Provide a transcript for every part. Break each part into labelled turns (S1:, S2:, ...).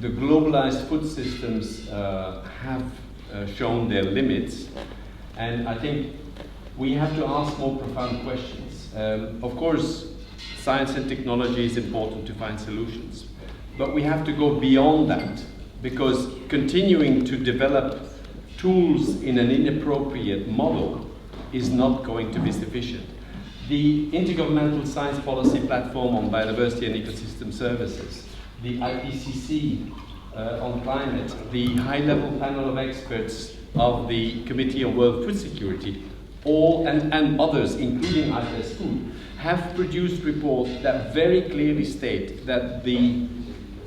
S1: the globalized food systems have shown their limits, and I think we have to ask more profound questions. Of course, science and technology is important to find solutions, but we have to go beyond that, because continuing to develop tools in an inappropriate model is not going to be sufficient. The Intergovernmental Science Policy Platform on Biodiversity and Ecosystem Services, the IPCC on climate, the high-level panel of experts of the Committee on World Food Security, all and others, including IPES-Food, have produced reports that very clearly state that the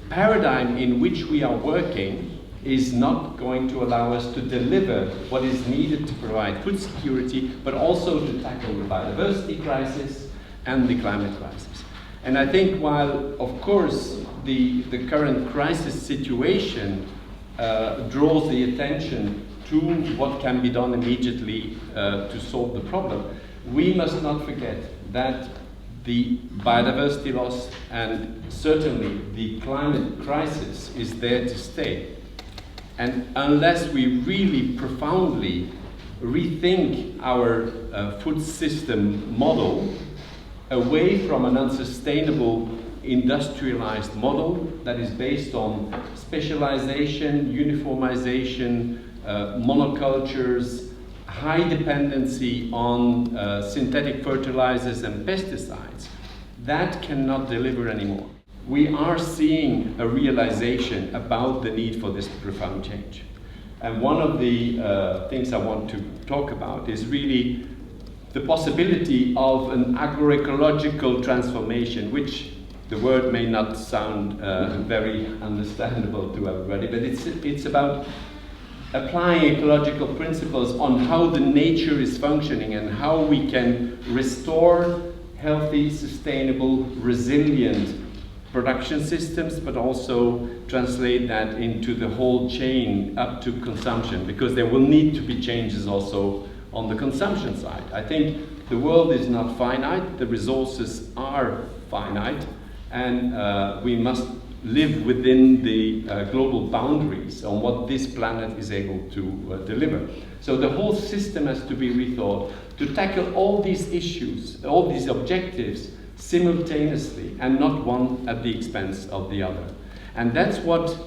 S1: paradigm in which we are working is not going to allow us to deliver what is needed to provide food security, but also to tackle the biodiversity crisis and the climate crisis. And I think while, of course, the current crisis situation draws the attention to what can be done immediately to solve the problem, we must not forget that the biodiversity loss and certainly the climate crisis is there to stay. And unless we really profoundly rethink our food system model away from an unsustainable industrialized model that is based on specialization, uniformization, monocultures, high dependency on synthetic fertilizers and pesticides, that cannot deliver anymore. We are seeing a realization about the need for this profound change. And one of the things I want to talk about is really the possibility of an agroecological transformation, which the word may not sound very understandable to everybody, but it's about applying ecological principles on how the nature is functioning and how we can restore healthy, sustainable, resilient production systems, but also translate that into the whole chain up to consumption, because there will need to be changes also on the consumption side. I think the world is not finite, the resources are finite, and we must live within the global boundaries on what this planet is able to deliver. So the whole system has to be rethought to tackle all these issues, all these objectives simultaneously, and not one at the expense of the other. And that's what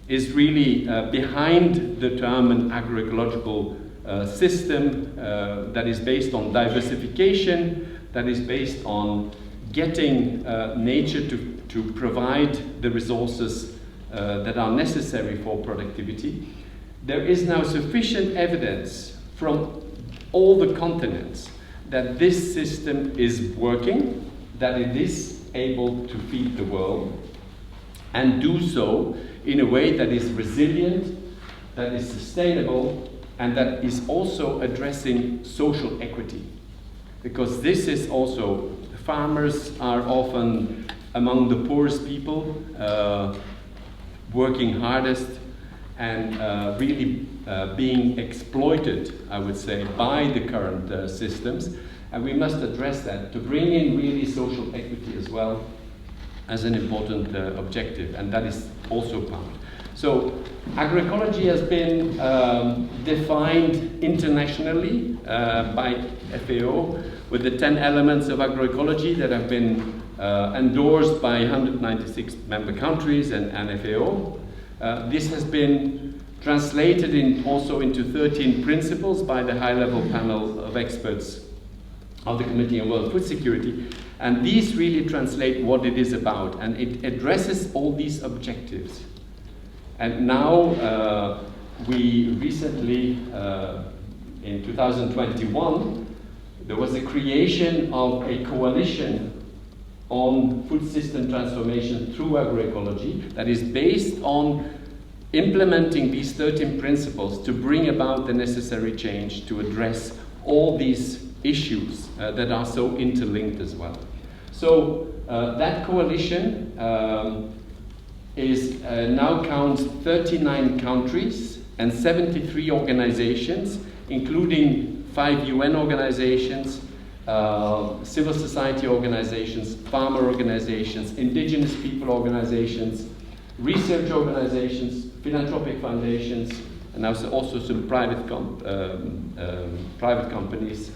S1: is really behind the term an agroecological system that is based on diversification, that is based on getting nature to provide the resources that are necessary for productivity. There is now sufficient evidence from all the continents that this system is working, that it is able to feed the world, and do so in a way that is resilient, that is sustainable, and that is also addressing social equity. Because this is also, farmers are often among the poorest people, working hardest, and really being exploited, I would say, by the current systems. And we must address that to bring in really social equity as well as an important objective, and that is also part. So agroecology has been defined internationally by FAO with the 10 elements of agroecology that have been endorsed by 196 member countries and FAO. This has been translated also into 13 principles by the high-level panel of experts of the Committee on World Food Security, and these really translate what it is about, and it addresses all these objectives. And now we recently, in 2021, there was a creation of a coalition on food system transformation through agroecology that is based on implementing these 13 principles to bring about the necessary change to address all these issues that are so interlinked as well. So that coalition now counts 39 countries and 73 organizations, including 5 UN organizations, civil society organizations, farmer organizations, indigenous people organizations, research organizations, philanthropic foundations, and also some private companies.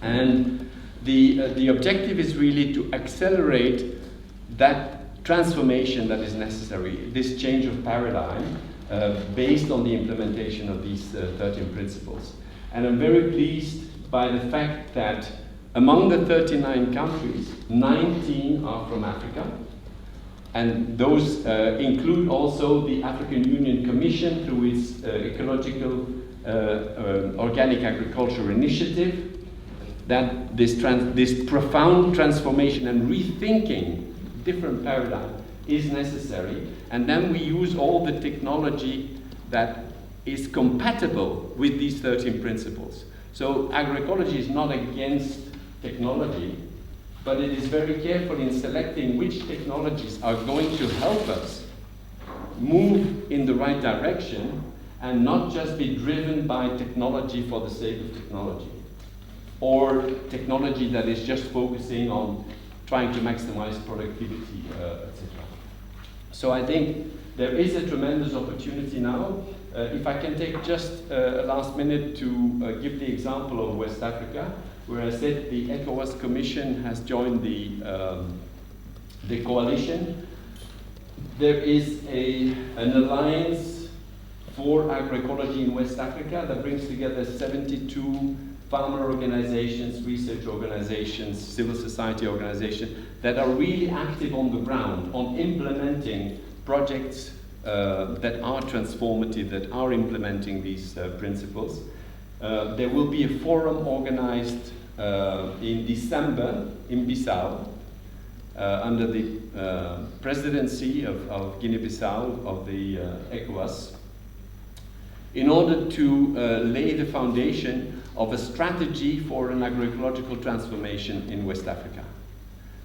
S1: And the objective is really to accelerate that transformation that is necessary, this change of paradigm, based on the implementation of these 13 principles. And I'm very pleased by the fact that among the 39 countries, 19 are from Africa. And those include also the African Union Commission through its ecological organic agriculture initiative, that this profound transformation and rethinking different paradigm is necessary. And then we use all the technology that is compatible with these 13 principles. So agroecology is not against technology, but it is very careful in selecting which technologies are going to help us move in the right direction and not just be driven by technology for the sake of technology, or technology that is just focusing on trying to maximize productivity, etc. So I think there is a tremendous opportunity now. If I can take just a last minute to give the example of West Africa, where I said the ECOWAS Commission has joined the coalition. There is an alliance for agroecology in West Africa that brings together 72 farmer organizations, research organizations, civil society organizations that are really active on the ground on implementing projects that are transformative, that are implementing these principles. There will be a forum organized in December in Bissau under the presidency of Guinea-Bissau of the ECOWAS, in order to lay the foundation of a strategy for an agroecological transformation in West Africa.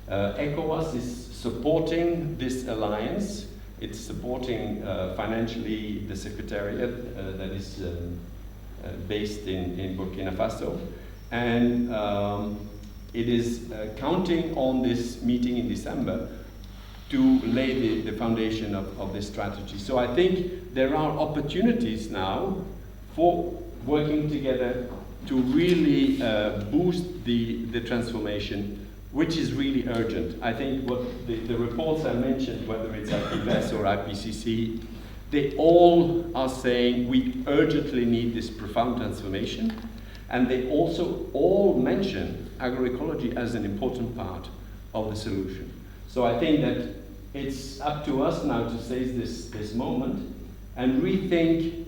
S1: ECOWAS is supporting this alliance. It's supporting financially the secretariat that is based in Burkina Faso, and it is counting on this meeting in December to lay the foundation of this strategy. So I think there are opportunities now for working together to really boost the transformation, which is really urgent. I think what the reports I mentioned, whether it's IPES or IPCC, they all are saying we urgently need this profound transformation, and they also all mention agroecology as an important part of the solution. So I think that it's up to us now to seize this moment and rethink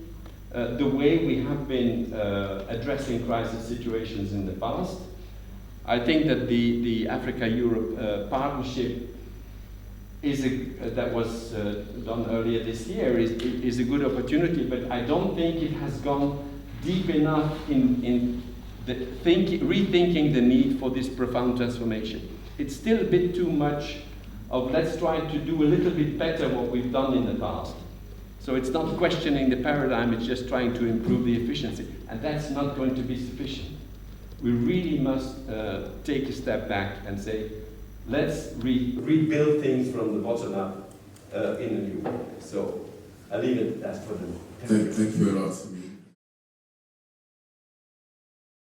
S1: the way we have been addressing crisis situations in the past. I think that the Africa-Europe partnership that was done earlier this year is a good opportunity, but I don't think it has gone deep enough in rethinking the need for this profound transformation. It's still a bit too much of let's try to do a little bit better what we've done in the past. So it's not questioning the paradigm, it's just trying to improve the efficiency, and that's not going to be sufficient. We really must take a step back and say, let's rebuild things from the bottom up in a new way. So I'll leave it as for the
S2: Thank you a lot.